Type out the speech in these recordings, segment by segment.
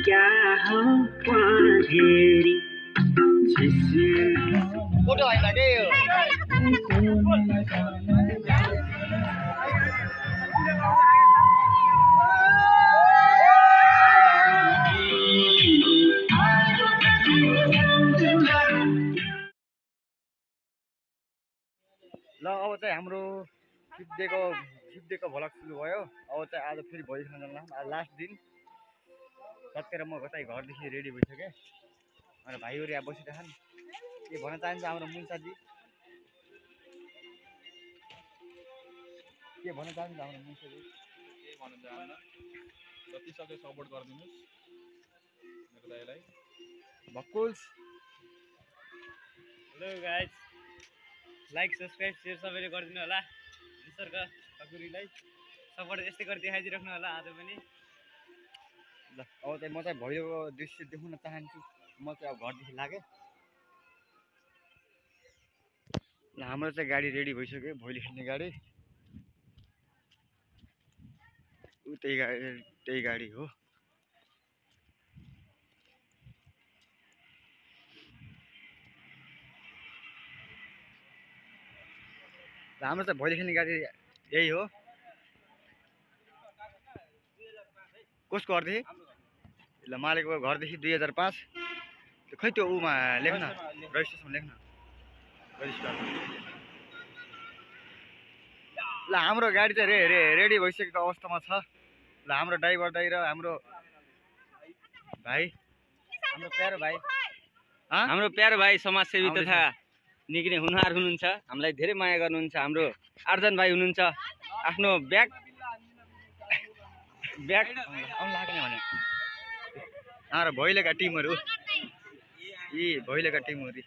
क्या हो पहेरी फोटो होइन के यो ल अब चाहिँ हाम्रो फिफ्थ डेको भ्लग सुरु भयो। अब चाहिँ आज फेरि भोलि खाना जान्ला आज लास्ट दिन सकेर म चाहिँ घरदेखि रेडी भइसकेँ अनि भाइहरू यहाँ बसिरहेछन्। के भन्न चाहन्छ हाम्रो मुन्साजी के भन्न चाहन्छ हाम्रो मुन्साजी के भन्न चाहन्न जति सक्यो सपोर्ट गरिदिनुस् मेरो दाइलाई भक्कुल्स। Hello guys like subscribe share सबैले गरिदिनु होला। निसर्ग ठकुरीलाई सपोर्ट यस्तै गरी देखाइदिइराख्नु होला आज पनि। ल अब चाहिँ म चाहिँ भैलोको दृश्य देखाउन चाहन्छु। म चाहिँ अब घरदेखि लागेँ। ल हाम्रो चाहिँ गाडी रेडी भइसक्यो भैलो खेल्ने गाडी। त्यही गाडी हो। हाम्रो चाहिँ भैलो खेल्ने गाडी यही हो। कसको घरदेखि ल मालेको घरदेखि 2005 खै त्यो उमा लेख्न रजिस्ट्रेसन लेख्न रजिस्टर। ल हाम्रो गाडी चाहिँ रेडी भइसकेको अवस्थामा छ। ल हाम्रो ड्राइभर दाइ र हाम्रो भाइ हाम्रो प्यारो भाइ समाजसेवी तथा निकै नै हुनहार हुनुहुन्छ। हामीलाई धेरै माया गर्नुहुन्छ। हाम्रो आर्जन भाइ हुनुहुन्छ। आफ्नो ब्याग आउनु लाग्ने भने हाम्रो भैलोका टिमहरू यी भैलोका टिमहरू।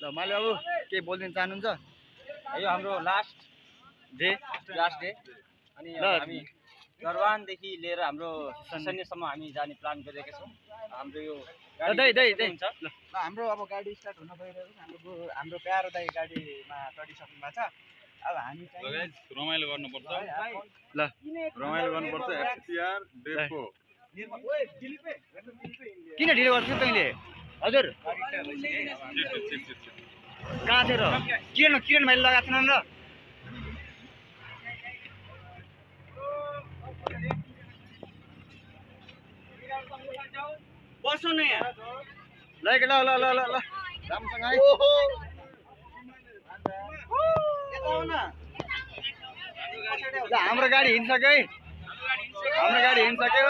ल माले बाबु के बोल्दिन चाहनुहुन्छ? यो हाम्रो लास्ट डे अनि हामी दरबानदेखि लिएर हाम्रो सैन्यसम्म हामी जाने प्लान गरिरहेका छौँ। हाम्रो यो हुन्छ। ल हाम्रो अब गाडी स्टार्ट हुन गइरहेको छ। हाम्रो प्यारो दाइ गाडीमा चढिसक्नु भएको छ। अब हामी चाहिँ रमाइलो गर्नुपर्छ। ल रमाइलो गर्नुपर्छ। एफसीआर डेपो किन ढिलो गर्छौ तैँले? हजुर कहाँ थियो र? किरण भाइले लगाएको छैन र? बस्नु न यहाँ। ल राम्रोसँग है। ल हाम्रो गाडी हिँड्सक्यो है। हाम्रो गाडी हिँड्सक्यो।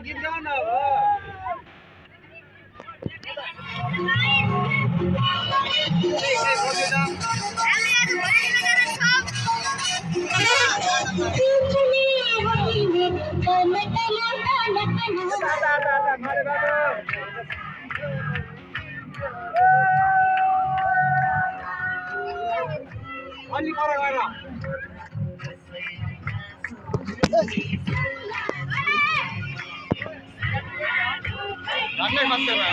गीत गाउन अलि पर गएर राम्रै बस्छ बा।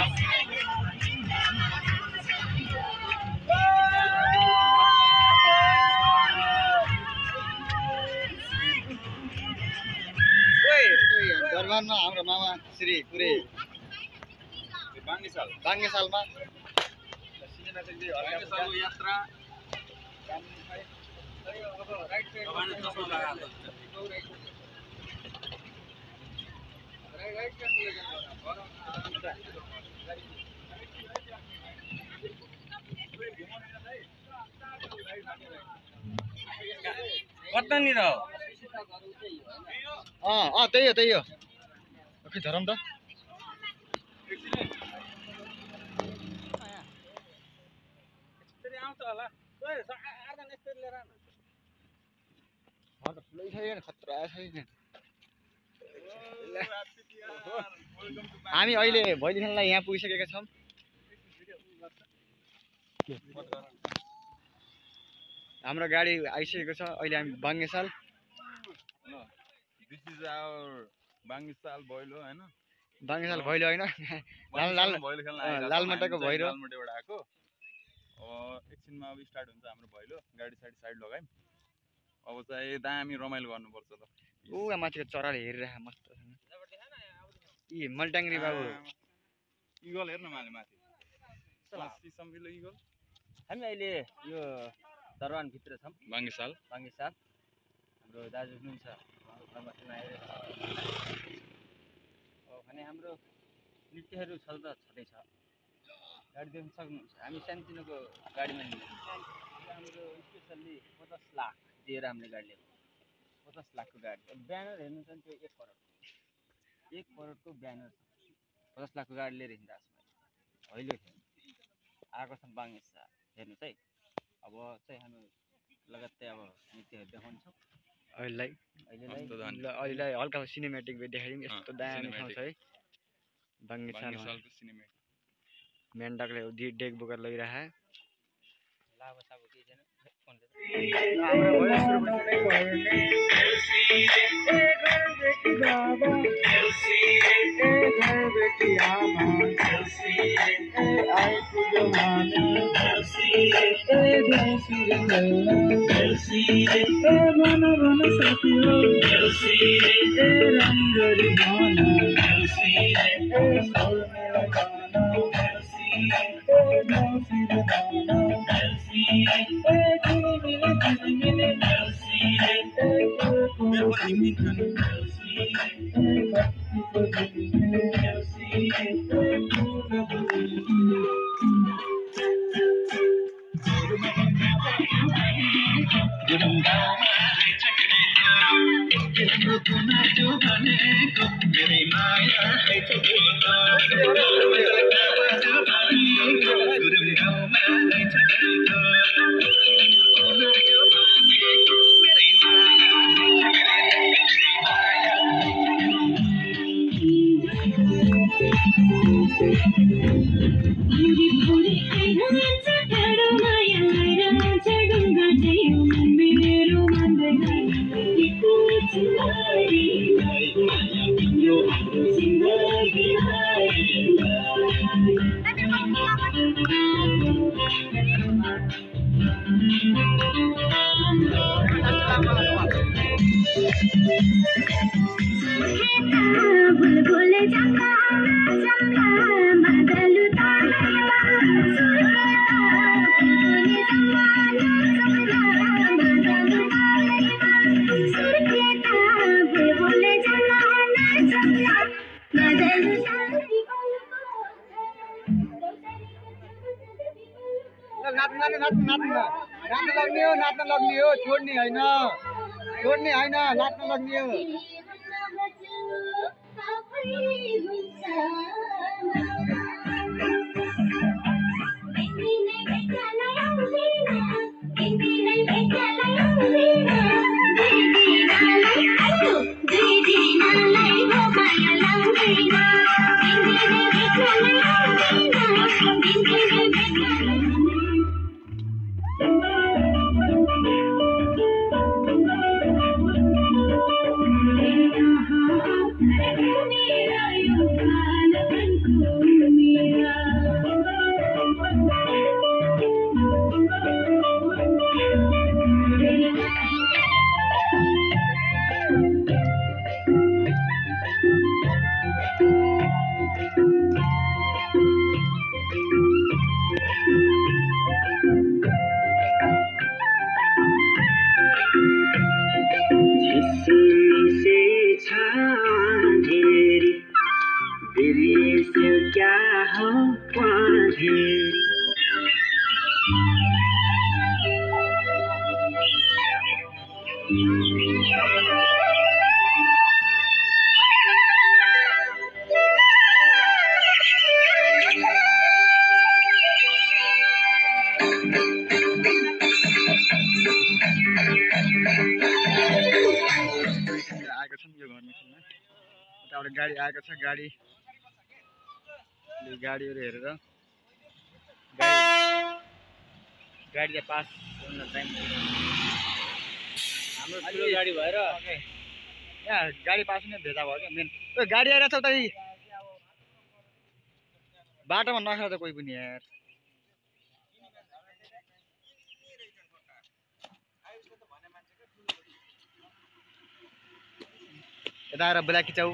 दरबारमा हाम्रो मामा श्री पुरै बाङ्गे सालमा यात्रा कतानिर हो? त्यही हो ओके धरम त खतरा छैन। हामी अहिले भैलो खेल्नलाई यहाँ पुगिसकेका छौँ। हाम्रो गाडी आइसकेको छ। अहिले हामी बाङ्गेसाल दिस इज आवर बाङ्गेसाल भैलो हैन। बाङ्गेसाल भैलो हैन लालमाटाको भैलो लालमाटाबाट आएको अब एकछिनमा अब स्टार्ट हुन्छ हाम्रो भैलो गाडी साइड लगायौँ अब चाहिँ दामी रमाइलो गर्नुपर्छ ल ऊ माथिको चराले हेरिरह मस्त यी मल्टाङ्ग्री बाबु इगल हेर्न माले माथि सिसमिलो इगल हामी अहिले यो दरबारभित्र छौँ बाङ्गेसाल हाम्रो दाजु हुनुहुन्छ भने हाम्रो नृत्यहरू छँदैछ गाडी देख्न सक्नुहुन्छ हामी सानोतिनोको गाडीमा हाम्रो स्पेसल्ली 50 लाख दिएर हामीले गाडी ल्याएको 50 लाखको गाडी ब्यानर हेर्नु छ त्यो 1 करोडको ब्यानर 50 लाखको गाडी लिएर हिँड्दा अहिले आएको छ बाङ्गेसाल हेर्नुहोस् है अब चाहिँ हामी लगत्तै अब नृत्यहरू देखाउँछौँ अहिलेलाई हल्का सिनेमेटिक देखाइदिउँ यस्तो दामी ठाउँ छ है बाङ्गेसालको सिनेमेटिक मेन्डकले डेक बोकेर लगिरह लाभो केही छैन नाच्न लाग्ने हो छोड्ने होइन नाच्न लाग्ने हो गाडी आएको छ गाडीहरु हेरेर गाडी पास गर्न टाइम हाम्रो ठुलो गाडी भएर यहाँ गाडी पास नै भेटा भयो के मेन ओ गाडी आइराछ उता बाटोमा नखेर त कोही पनि यार यता आएर बुला खिचाउ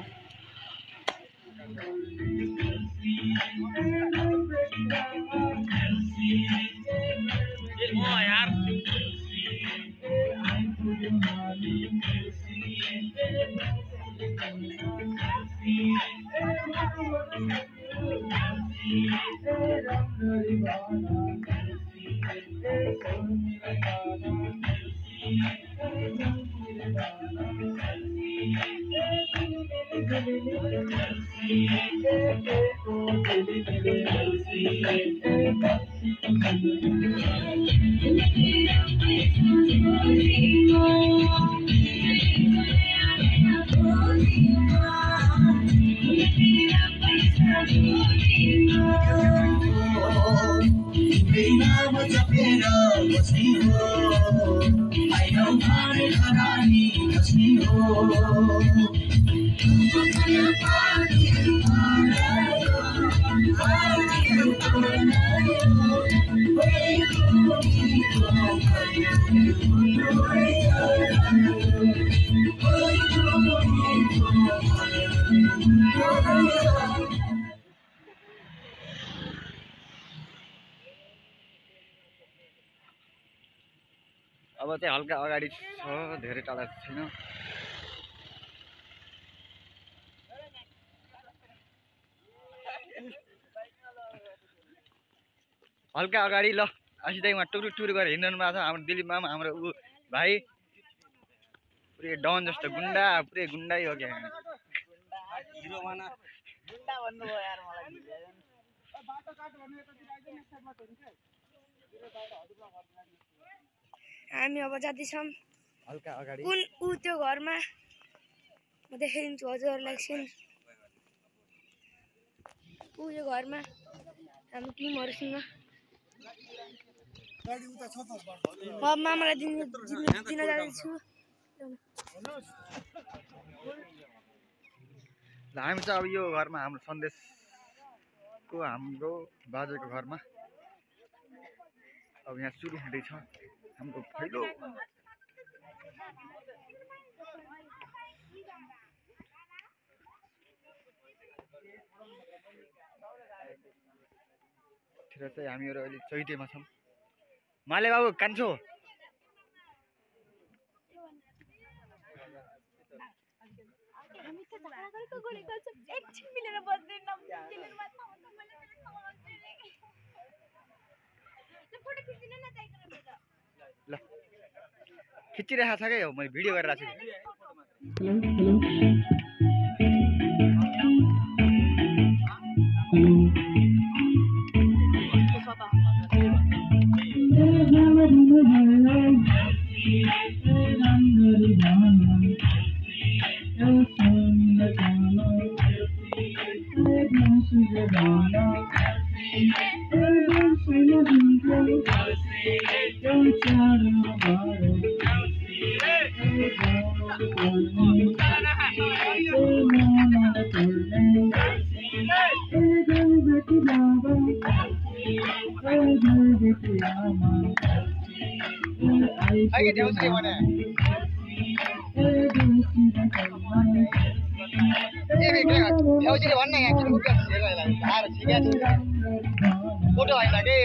अब चाहिँ हल्का अगाडि छ धेरै टाढा छैन हल्का अगाडि ल असितै उहाँ टुर टुर गरेर हिँड्नु भएको छ हाम्रो दिलीप मामा हाम्रो ऊ भाइ पुरै डन जस्तो गुन्डा पुरै गुन्डै हो क्या हामी अब जाँदैछौँ हल्का अगाडि कुन ऊ त्यो घरमा म देखाइदिन्छु हजुरहरूलाई एकछिन ऊ यो घरमा हाम्रो टिमहरूसँग म मामालाई दिन जाँदैछु हामी चाहिँ अब यो घरमा हाम्रो सन्देशको हाम्रो बाजेको घरमा अब यहाँ सुरु हुँदैछ हाम्रो पहिलो चाहिँ हामीहरू अहिले चैतेमा छौँ माले बाबु कान्छो ल खिचिरहेको छ क्या मैले भिडियो गरिरहेको छु फोटो होइन के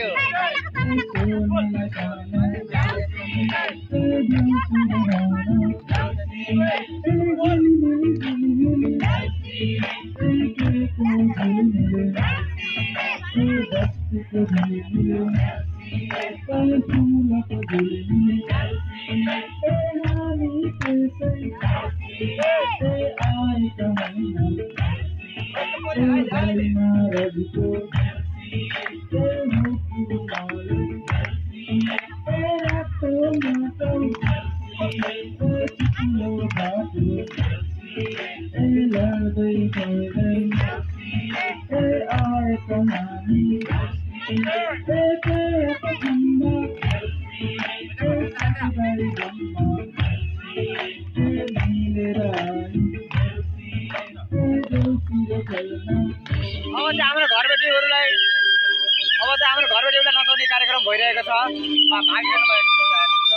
हाम्रो घरबेटीहरूलाई नचाउने कार्यक्रम भइरहेको छ। भागिरहनु भएको छ।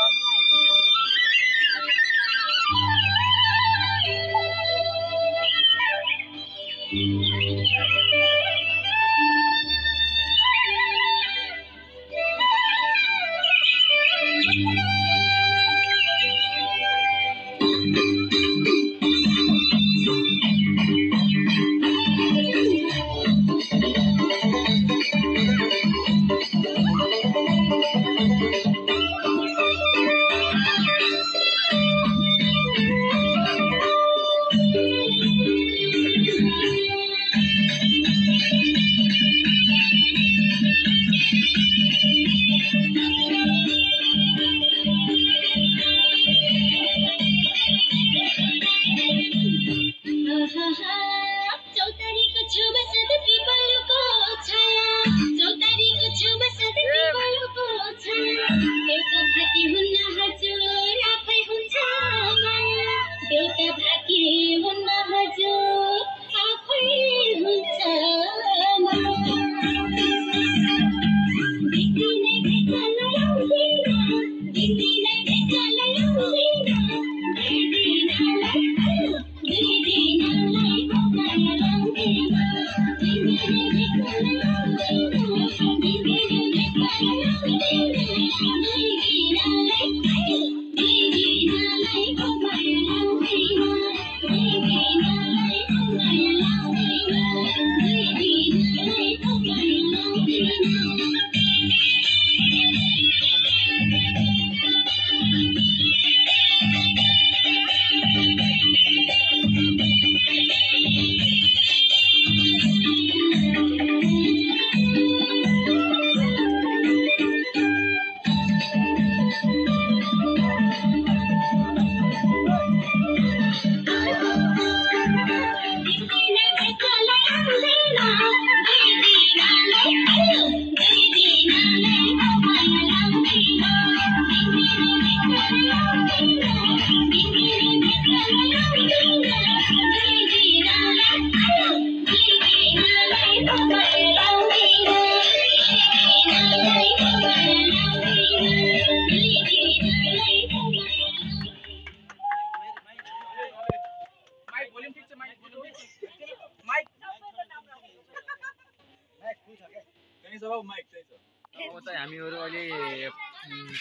अब चाहिँ हामीहरू अहिले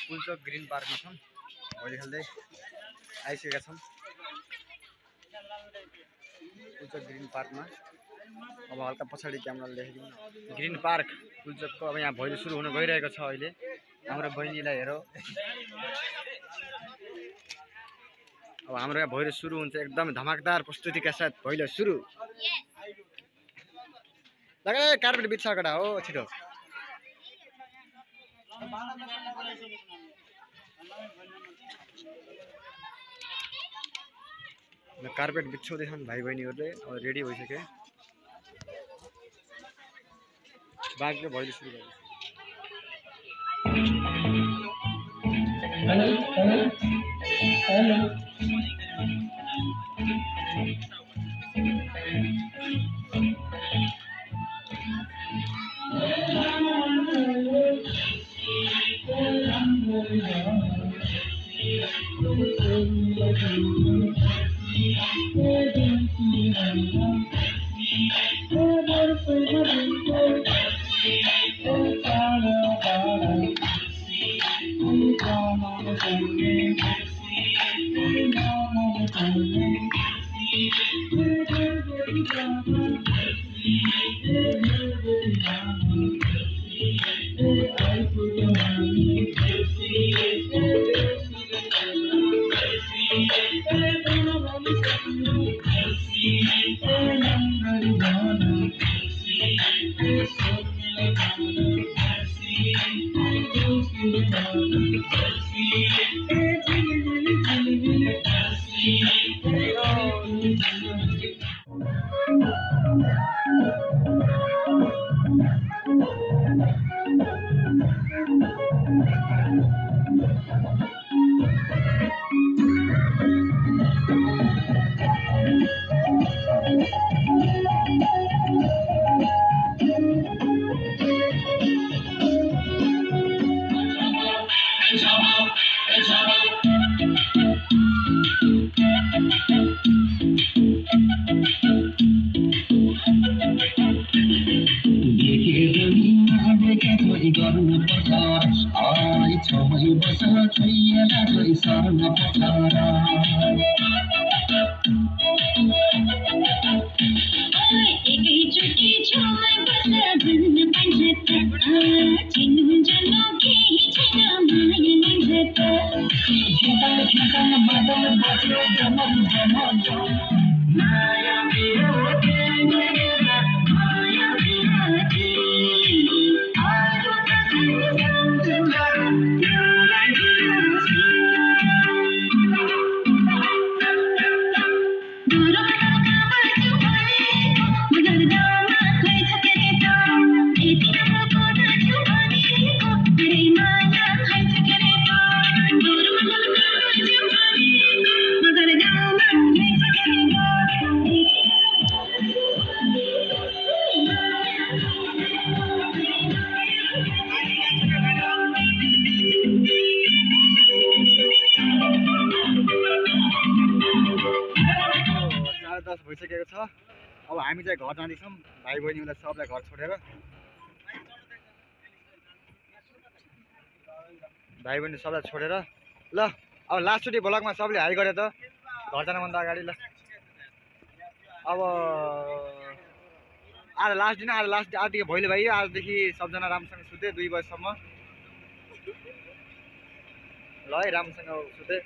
पुल्चोक ग्रिन पार्कमा छौँ। भोलि खेल्दै आइसकेका छौँ पुल्चोक ग्रिन पार्कमा। अब हल्का पछाडि क्यामेराले देखाइदिउँ। ग्रिन पार्क पुल्चोकको अब यहाँ भैलो सुरु हुन गइरहेको छ। अहिले हाम्रो बहिनीलाई हेरौँ। अब हाम्रो यहाँ भैलो सुरु हुन्छ। एकदम धमाकदार प्रस्तुतिका साथ भैलो सुरु। लगा कार्पेट बिछाएकोटा हो छिटो। कार्पेट बिछाउँदैछन् भाइ बहिनीहरूले। अब रेडी भइसक्यो। बाँकी भैलो सुरु गर्यो। 10:30 भइसकेको छ। अब हामी चाहिँ घर जाँदैछौँ भाइ बहिनीलाई सबलाई घर छोडेर। भाइ बहिनी सबलाई छोडेर ल अब लास्टचोटि भ्लगमा सबले हाई गरे त घर जानुभन्दा अगाडि ल। अब आज लास्ट दिन, आज लास्ट आजदेखि भैलो भाइ आजदेखि सबजना राम्रोसँग सुते 2 बजीसम्म ल है, राम्रोसँग सुते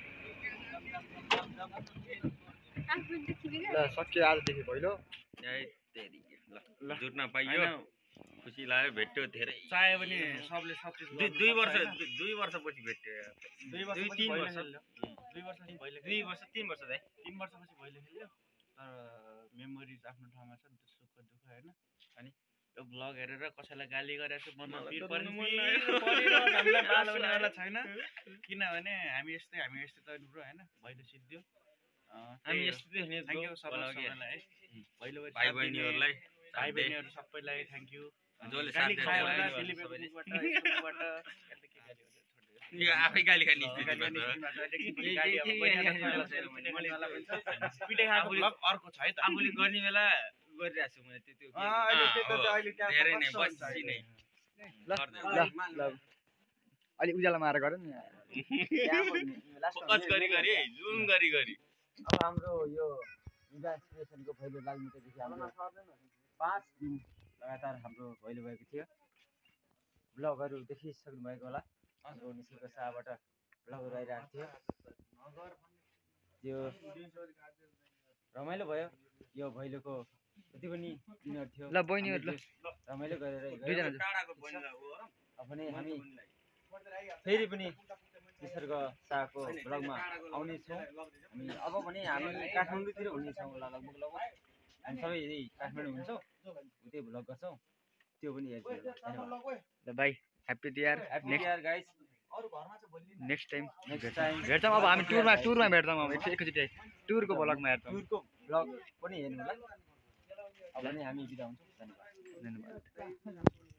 ल। सक्यो आजदेखि भैलो। ल जुट्न पाइयो, खुसी लाग्यो, भेट्यो धेरै। चाह्यो भने सबले सब्सिडी 2 वर्षपछि भेट्यो। 2 वर्ष 3 वर्ष 2 वर्षपछि भइले 3 वर्ष 3 वर्षपछि भइले खेल्यो। तर मेमोरिज आफ्नो ठाउँमा छ, सुख दुःख हैन। अनि यो ब्लग हेरेर कसैलाई गाली गरेको छु मनमा पिर परिरहेको छैन, किनभने हामी यस्तै त ब्रो हैन। भइलो सिद्धियो, हामी यस्तै हुने। थ्यांक यू सबैलाई है। भइलो भाइ बहिनीहरुलाई, भाइ बहिनीहरु सबैलाई थ्यांक यू। जसले गाली साथ खायो होला दिएर फेसबुकबाट फेसबुकबाट यो आफै गाली खाने स्थिति पिटे छ। खाएको ब्लग अर्को छ है त। आफूले गर्ने बेला गरिरहेको छु मैले त्यो अहिले त्यस्तो चाहिँ अहिले त्यहाँ धेरै नै कस्तो हुन्छ बसी नै ल ल अलि उज्यालोमा आएर गर नि। फोकस गरी जुम गरी अब हाम्रो यो युवा एक्सप्रेसनको भैलो लालमुटेदेखि हाम्रो 5 दिन लगातार हाम्रो भैलो भएको थियो। ब्लगहरू देखिसक्नु भएको होला। हाम्रो निशुल्क शाहबाट ब्लगहरू आइरहेको थियो। यो रमाइलो भयो। यो भैलोको जति पनि दिनहरू थियो ल बहिनीहरू ल रमाइलो गरेर पनि हामी फेरि पनि निसर्ग शाहको ब्लगमा आउनेछौँ। हामी अब पनि हामी काठमाडौँतिर हुनेछौँ लगभग हामी सबै यही काठमाडौँ हुन्छौँ, उतै ब्लग गर्छौँ। त्यो पनि हेर्छु ल भाइ। Happy Tihar guys. Next time भेट्छौँ। अब हामी टुरमा भेट्छौँ। अब एकैचोटि टुरको ब्लगमा हेर्छौँ। टुरको ब्लग पनि हेर्नु होला। अब भने हामी बिदा हुन्छौँ। धन्यवाद।